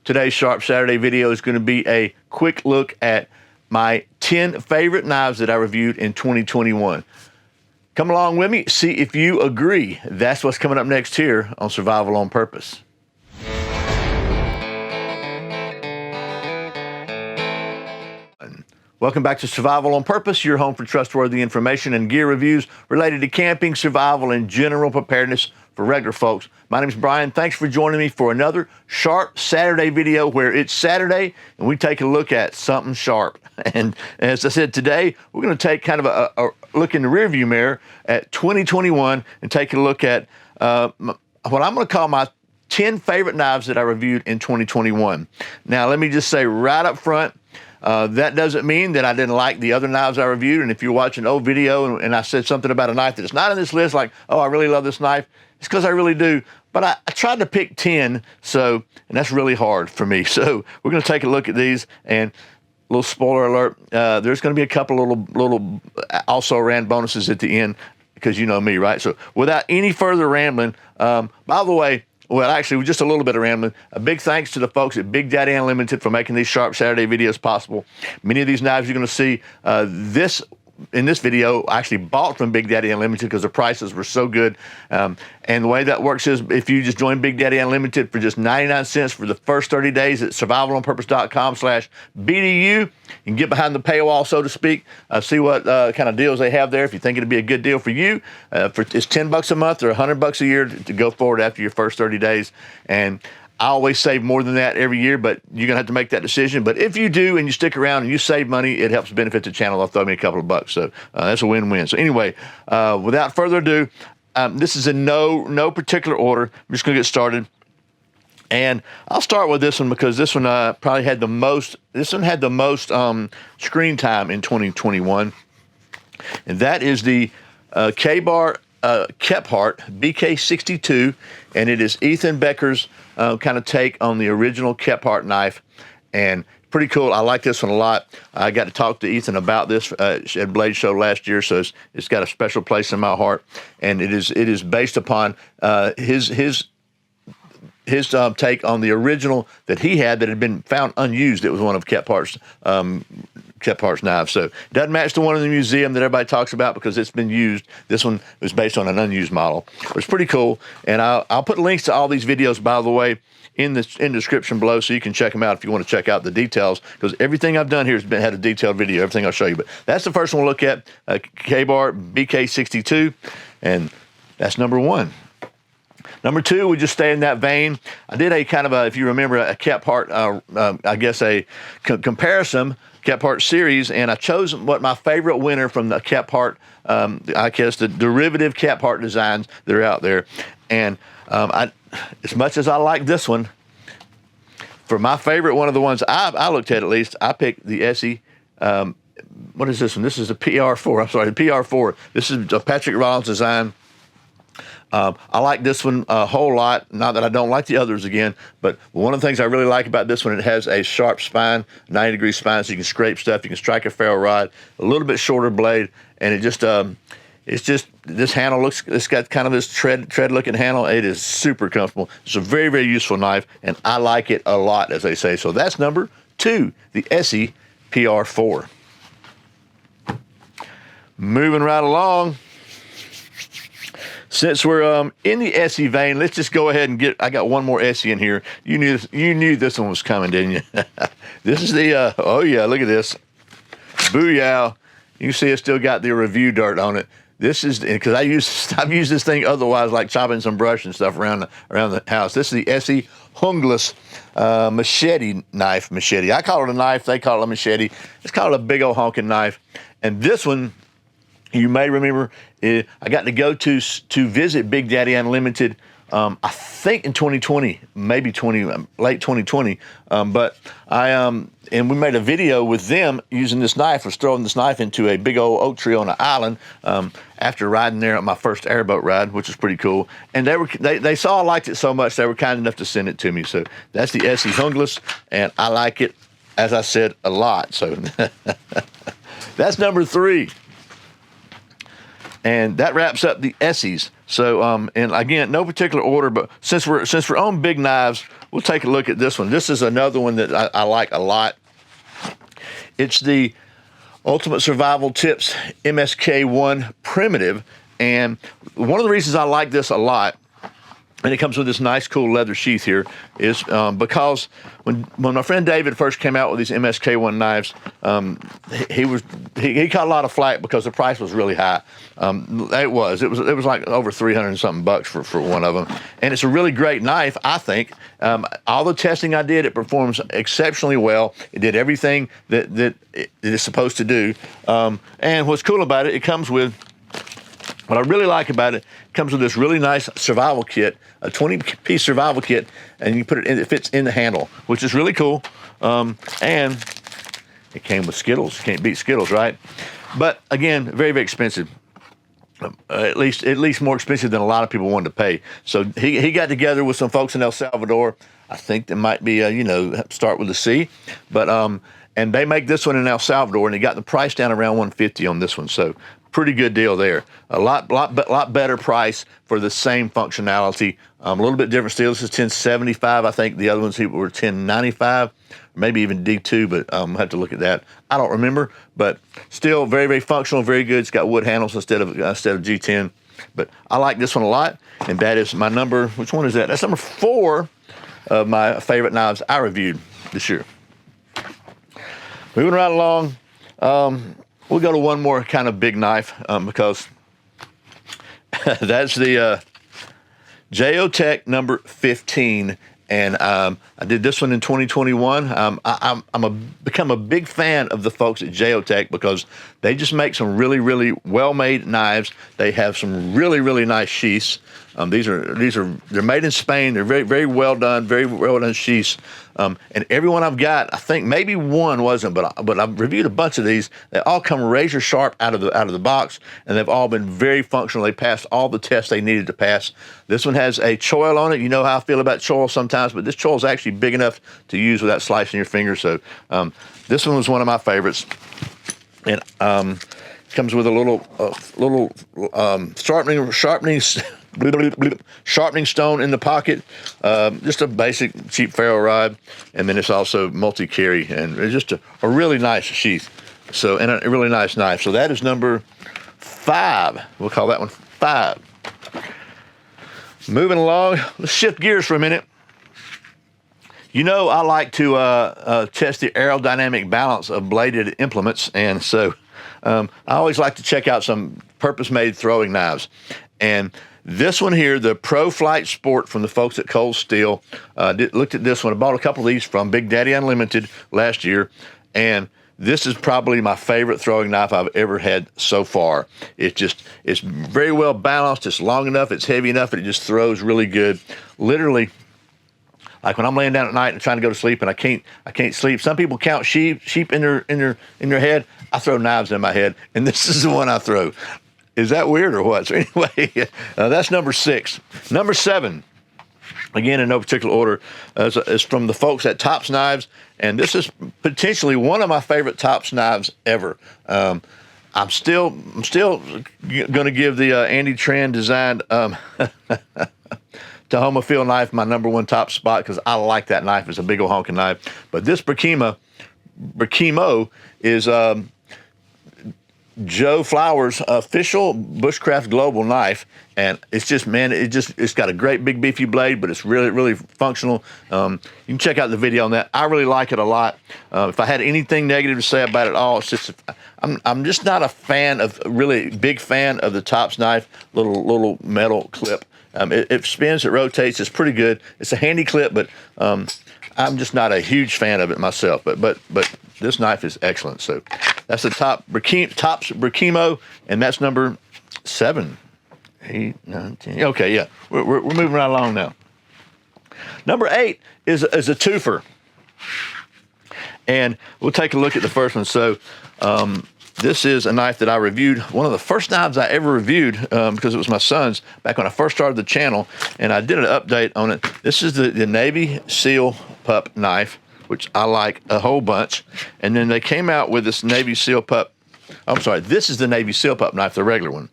Today's Sharp Saturday video is going to be a quick look at my 10 favorite knives that I reviewed in 2021. Come along with me, see if you agree. That's what's coming up next here on Survival on Purpose. Welcome back to Survival on Purpose, your home for trustworthy information and gear reviews related to camping, survival, and general preparedness for regular folks. My name is Brian. Thanks for joining me for another Sharp Saturday video where it's Saturday and we take a look at something sharp. And as I said, today we're going to take kind of a look in the rearview mirror at 2021 and take a look at what I'm going to call my 10 favorite knives that I reviewed in 2021. Now, let me just say right up front, that doesn't mean that I didn't like the other knives I reviewed. And if you're watching an old video and I said something about a knife that's not in this list, like, oh, I really love this knife, it's because I really do. But I tried to pick 10, and that's really hard for me. So we're going to take a look at these, and a little spoiler alert, there's going to be a couple little also ran bonuses at the end, because you know me, right? So without any further rambling, by the way, well, actually, just a little bit of rambling. A big thanks to the folks at Big Daddy Unlimited for making these Sharp Saturday videos possible. Many of these knives you're going to see in this video I actually bought from Big Daddy Unlimited because the prices were so good. And the way that works is if you just join Big Daddy Unlimited for just 99 cents for the first 30 days at survivalonpurpose.com/BDU, you can get behind the paywall, so to speak, see what kind of deals they have there. If you think it'd be a good deal for you, it's $10 a month or $100 a year to go forward after your first 30 days. And I always save more than that every year, but you're going to have to make that decision. But if you do and you stick around and you save money, it helps benefit the channel. They'll throw me a couple of bucks. So that's a win-win. So anyway, without further ado, this is in no particular order. I'm just going to get started. And I'll start with this one because this one probably had the most, screen time in 2021. And that is the KBar Kephart BK62, and it is Ethan Becker's kind of take on the original Kephart knife, and pretty cool. I like this one a lot. I got to talk to Ethan about this at Blade Show last year, so it's got a special place in my heart, and it is based upon his take on the original that he had that had been found unused. It was one of Kephart's knives. So it doesn't match the one in the museum that everybody talks about because it's been used. This one was based on an unused model. But it's pretty cool. And I'll put links to all these videos, by the way, in the description below, so you can check them out if you want to check out the details, because everything I've done here has had a detailed video, everything I'll show you. But that's the first one we'll look at, KBar BK62, and that's number one. Number two, we just stay in that vein. I did a kind of if you remember, a Kephart, I guess a comparison, Kephart series, and I chose what my favorite winner from the Kephart, I guess the derivative Kephart designs that are out there. And as much as I like this one, for my favorite, one of the ones I looked at least, I picked the ESEE. What is this one? This is the PR4. I'm sorry, the PR4. This is a Patrick Rollins design. I like this one a whole lot. Not that I don't like the others again, but one of the things I really like about this one, it has a sharp spine, 90-degree spine, so you can scrape stuff. You can strike a ferro rod, a little bit shorter blade, and it just, it's just, this handle looks, it's got kind of this tread-looking handle. It is super comfortable. It's a very, very useful knife, and I like it a lot, as they say. So that's number two, the ESEE PR4. Moving right along. Since we're in the ESEE vein, let's just go ahead and I got one more ESEE in here. You knew this one was coming, didn't you? This is the, oh yeah, look at this. Booyah. You can see it's still got the review dirt on it. This is, because I've used this thing otherwise, like chopping some brush and stuff around the house. This is the ESEE Hangless machete knife. I call it a knife, they call it a machete. Let's call it a big old honking knife. And this one, you may remember, I got to go to visit Big Daddy Unlimited, I think in 2020, maybe late 2020. But and we made a video with them using this knife, was throwing this knife into a big old oak tree on an island after riding there on my first airboat ride, which was pretty cool. And they saw I liked it so much, they were kind enough to send it to me. So that's the ESEE Hangless, and I like it, as I said, a lot. So that's number three. And that wraps up the ESEEs So, and again, no particular order, but since we're on big knives, we'll take a look at this one. This is another one that I like a lot. It's the Ultimate Survival Tips MSK1 Primitive, and one of the reasons I like this a lot, and it comes with this nice, cool leather sheath here, is because when my friend David first came out with these MSK1 knives, he caught a lot of flack because the price was really high. It was like over 300 and something bucks for one of them, and it's a really great knife, I think. All the testing I did, it performs exceptionally well. It did everything that it is supposed to do, and what's cool about it, it comes with. What I really like about it, it comes with this really nice survival kit, a 20-piece survival kit, and you put it in, it fits in the handle, which is really cool. And it came with Skittles. Can't beat Skittles, right? But again, very, very expensive. At least more expensive than a lot of people wanted to pay. So he got together with some folks in El Salvador. I think there might be start with a C, but and they make this one in El Salvador, and he got the price down around $150 on this one. So pretty good deal there. A lot better price for the same functionality. A little bit different steel. This is 1075. I think the other ones were 1095, maybe even D2, but I'll have to look at that. I don't remember, but still very, very functional, very good. It's got wood handles instead of G10. But I like this one a lot, and that is my number. Which one is that? That's number 4 of my favorite knives I reviewed this year. Moving right along. We'll go to one more kind of big knife because that's the Geotech number 15, and I did this one in 2021. I'm become a big fan of the folks at Geotech because they just make some really, really well-made knives. They have some really, really nice sheaths. They're made in Spain. They're very, very well done sheaths. And every one I've got, I think maybe one wasn't, but I've reviewed a bunch of these. They all come razor sharp out of the box, and they've all been very functional. They passed all the tests they needed to pass. This one has a choil on it. You know how I feel about choil sometimes, but this choil is actually big enough to use without slicing your finger. So this one was one of my favorites, and comes with a little sharpening stone in the pocket, just a basic cheap ferro rod, and then it's also multi-carry, and it's just a really nice sheath. So, and a really nice knife. So that is number 5. We'll call that one 5. Moving along, let's shift gears for a minute. You know, I like to test the aerodynamic balance of bladed implements, and so I always like to check out some purpose-made throwing knives. And this one here, the Pro Flight Sport from the folks at Cold Steel, looked at this one. I bought a couple of these from Big Daddy Unlimited last year, and this is probably my favorite throwing knife I've ever had so far. It's very well balanced. It's long enough. It's heavy enough, and it just throws really good. Literally, like when I'm laying down at night and trying to go to sleep, and I can't sleep. Some people count sheep in their head. I throw knives in my head, and this is the one I throw. Is that weird or what? So anyway, that's number 6. Number 7, again in no particular order, is from the folks at Tops Knives, and this is potentially one of my favorite Tops knives ever. I'm still going to give the Andy Tran designed Tahoma Field knife my number 1 top spot because I like that knife. It's a big old honking knife. But this Burkimo is Joe Flowers' official Bushcraft Global knife, and it's just, man, it's got a great big beefy blade, but it's really, really functional. You can check out the video on that. I really like it a lot. If I had anything negative to say about it all, it's just I'm just not a really big fan of the Tops knife little metal clip. It spins, it rotates, it's pretty good. It's a handy clip, but I'm just not a huge fan of it myself. But this knife is excellent. So that's the Tops Burkimo, and that's number 7, 8, 9, 10. Okay, yeah, we're moving right along now. Number 8 is a Twofer, and we'll take a look at the first one. So this is a knife that I reviewed, one of the first knives I ever reviewed because it was my son's back when I first started the channel, and I did an update on it. This is the Navy SEAL Pup knife, which I like a whole bunch. And then they came out with this Navy SEAL Pup. I'm sorry, this is the Navy SEAL Pup knife, the regular one.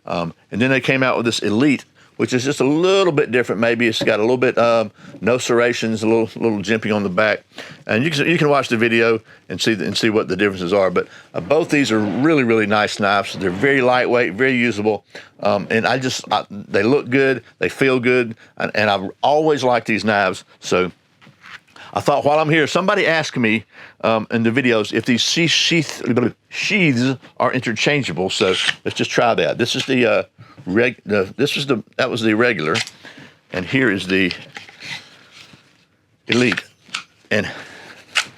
And then they came out with this Elite, which is just a little bit different. Maybe it's got a little bit no serrations, a little jimpy on the back. And you can watch the video and see what the differences are. But both these are really, really nice knives. They're very lightweight, very usable, and they look good, they feel good, and I've always liked these knives. So I thought while I'm here, somebody asked me in the videos if these sheaths are interchangeable. So let's just try that. This is that was the regular, and here is the Elite. And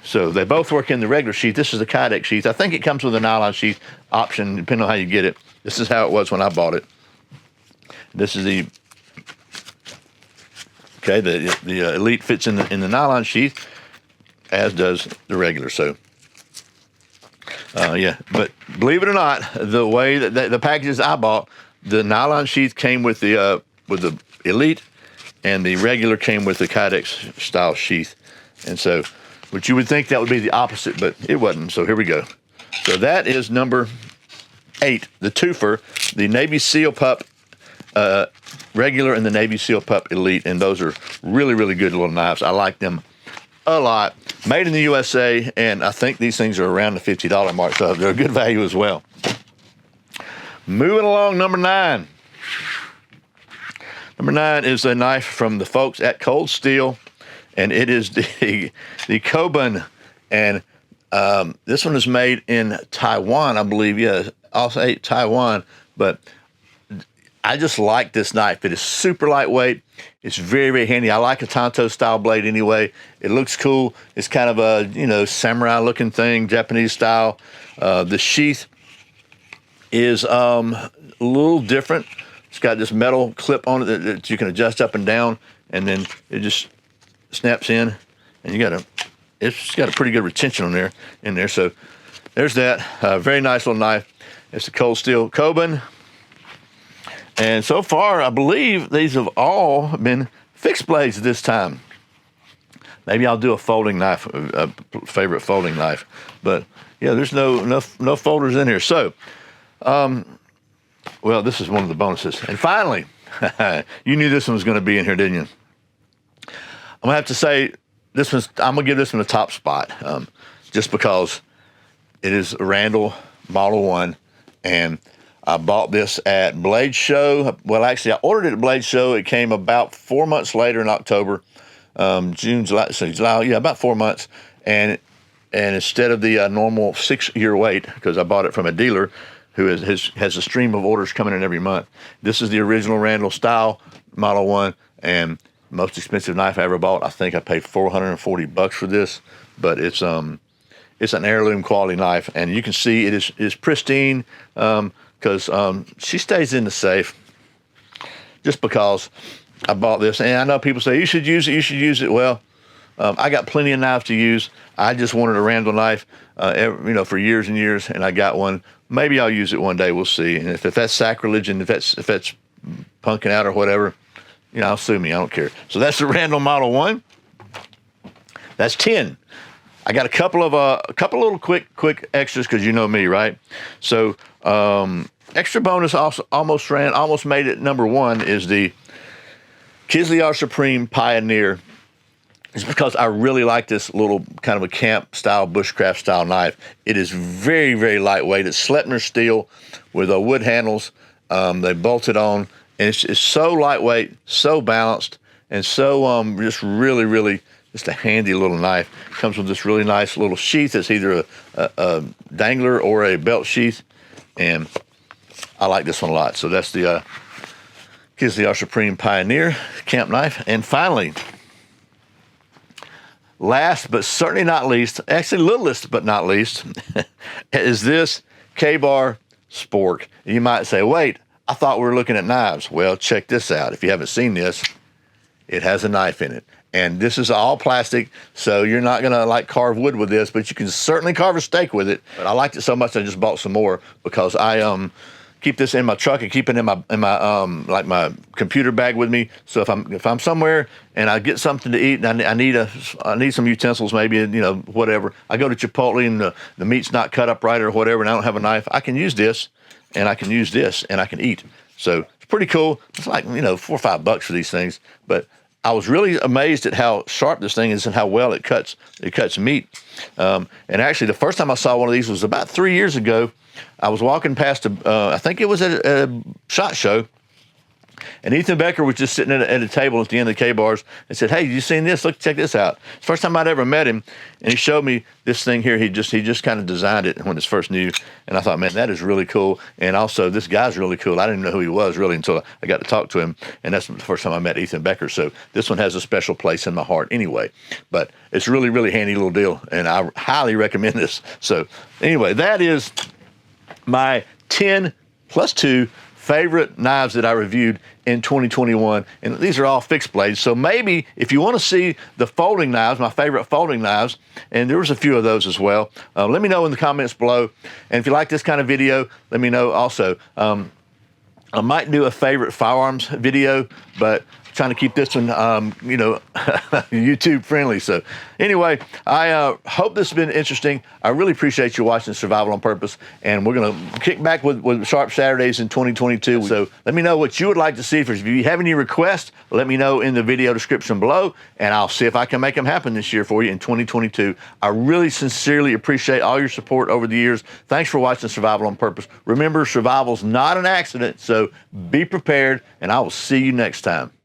so they both work in the regular sheath. This is the Kydex sheath. I think it comes with a nylon sheath option, depending on how you get it. This is how it was when I bought it. This is the Elite fits in the nylon sheath, as does the regular. So, yeah. But believe it or not, the way that the packages I bought, the nylon sheath came with the Elite, and the regular came with the Kydex style sheath. And so, which you would think that would be the opposite, but it wasn't. So here we go. So that is number 8, the Twofer, the Navy SEAL Pup regular and the Navy SEAL Pup Elite, and those are really, really good little knives. I like them a lot. Made in the USA, and I think these things are around the $50 mark, so they're a good value as well. Moving along, number 9. Number 9 is a knife from the folks at Cold Steel, and it is the Coban, and this one is made in Taiwan, I believe. Yeah, also Taiwan, but I just like this knife. It is super lightweight. It's very, very handy. I like a Tanto style blade anyway. It looks cool. It's kind of a, samurai looking thing, Japanese style. The sheath is a little different. It's got this metal clip on it that you can adjust up and down, and then it just snaps in, and it's got a pretty good retention in there. So there's that. Very nice little knife. It's a Cold Steel Coban. And so far, I believe these have all been fixed blades this time. Maybe I'll do a folding knife, a favorite folding knife. But yeah, there's no folders in here. So, well, this is one of the bonuses. And finally, you knew this one was going to be in here, didn't you? I'm gonna have to say I'm gonna give this one a top spot, just because it is a Randall Model 1, and I bought this at Blade Show. Well, actually, I ordered it at Blade Show. It came about 4 months later in October, June, July, yeah, about 4 months. And instead of the normal 6-year wait, because I bought it from a dealer who has a stream of orders coming in every month, this is the original Randall style Model 1, and most expensive knife I ever bought. I think I paid $440 for this, but it's an heirloom quality knife, and you can see it is pristine. Because she stays in the safe, just because I bought this. And I know people say, you should use it. Well, I got plenty of knives to use. I just wanted a Randall knife, for years and years, and I got one. Maybe I'll use it one day. We'll see. And if that's sacrilege, and if that's punking out or whatever, sue me. I don't care. So that's the Randall Model 1. That's 10. I got a couple little quick extras, because you know me, right? So extra bonus, also almost made it number 1, is the KBar Supreme Pioneer. It's because I really like this little kind of a camp style, bushcraft style knife. It is very, very lightweight. It's Sleipner steel with wood handles. They bolted on, and it's so lightweight, so balanced, and so just really, really just a handy little knife. Comes with this really nice little sheath. It's either a dangler or a belt sheath, and I like this one a lot. So that's the KBar Supreme Pioneer camp knife. And finally, last but certainly not least, actually littlest but not least, is this KBar Sport. You might say, wait, I thought we were looking at knives. Well, check this out. If you haven't seen this, it has a knife in it. And this is all plastic, so you're not gonna carve wood with this, but you can certainly carve a steak with it. But I liked it so much I just bought some more, because I keep this in my truck and keep it in my like my computer bag with me. So if I'm somewhere and I get something to eat and I need some utensils, maybe, you know, whatever. I go to Chipotle and the meat's not cut up right or whatever, and I don't have a knife. I can use this, and I can use this, and I can eat. So it's pretty cool. It's like, you know, $4 or $5 for these things, but I was really amazed at how sharp this thing is and how well it cuts meat. And actually, the first time I saw one of these was about 3 years ago. I was walking past I think it was at a SHOT Show, and Ethan Becker was just sitting at a table at the end of the KBars and said, "Hey, you seen this? Look, check this out." It's the first time I'd ever met him, and he showed me this thing here. He just kind of designed it when it's first new, and I thought, man, that is really cool. And also, this guy's really cool. I didn't know who he was really until I got to talk to him, and that's the first time I met Ethan Becker. So this one has a special place in my heart anyway. But it's really, really handy little deal, and I highly recommend this. So anyway, that is my 10 plus 2 favorite knives that I reviewed in 2021, and these are all fixed blades. So maybe if you want to see the folding knives, my favorite folding knives, and there was a few of those as well, let me know in the comments below. And if you like this kind of video, let me know also. I might do a favorite firearms video, but trying to keep this one, you know, YouTube friendly. So anyway, I hope this has been interesting. I really appreciate you watching Survival on Purpose, and we're going to kick back with Sharp Saturdays in 2022. So let me know what you would like to see. If you have any requests, let me know in the video description below, and I'll see if I can make them happen this year for you in 2022. I really sincerely appreciate all your support over the years. Thanks for watching Survival on Purpose. Remember, survival's not an accident, so be prepared, and I will see you next time.